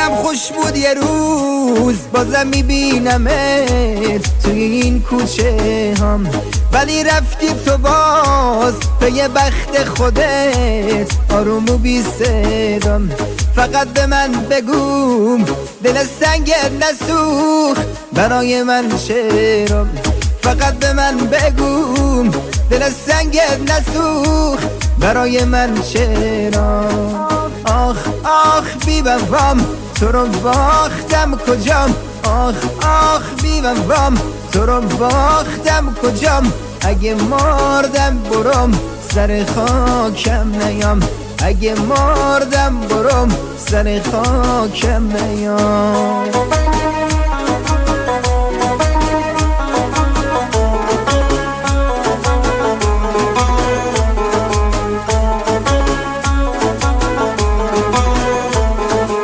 دلم خوش بود یه روز بازم میبینمت توی این کوچه هم، ولی رفتی تو باز به یه بخت خودت آروم و بی صدام. فقط به من بگو دل سنگت نسوخ برای من شعرم. فقط به من بگو دل سنگت نسوخ برای من شعرم. آخ آخ بی وفام تو رو باختم کجام. آخ آخ بی وفام تو رو باختم کجام. اگه مردم برم سر خاکم نیام. اگه مردم برم سر خاکم نیام.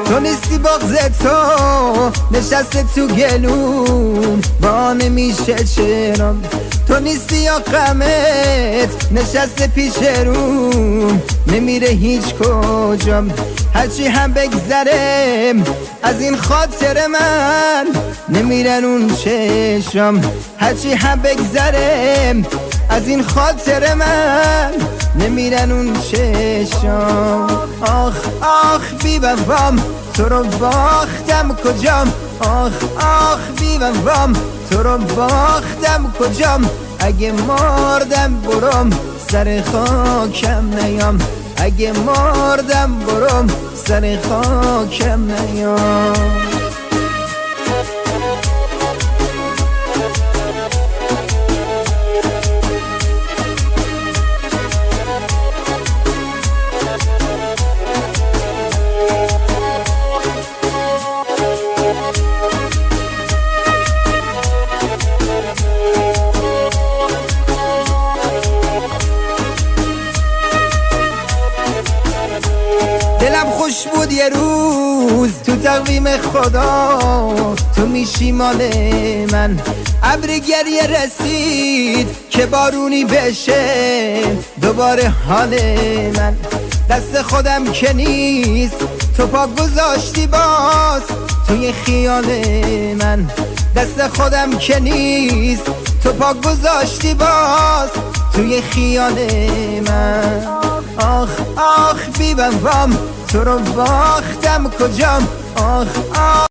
تو نیستی بغض تو نشسته تو گلوم با نمیشه چرام. تو نیستی یا غمت نشسته پیش روم نمیره هیچ کجام. هرچی هم بگذرم از این خاطر من نمیرن اون چشم. هرچی هم بگذرم از این خاطر من نمیرن اون چشم. آخ آخ بی وفام تو رو باختم کجام. آخ آخ بی وفام تو رو باختم کجام. اگه مردم برم سر خاکم نیام. اگه مردم برم سر خاکم نیام. دلم خوش بود یه روز تو تقویم خدا تو میشی مال من. ابر گریه رسید که بارونی بشه دوباره حال من. دست خودم که نیست تو پا گذاشتی باز توی خیال من. دست خودم که نیست تو پا گذاشتی باز توی خیال من. آخ آخ بی وفام تو رو باختم کجام. آخ آخ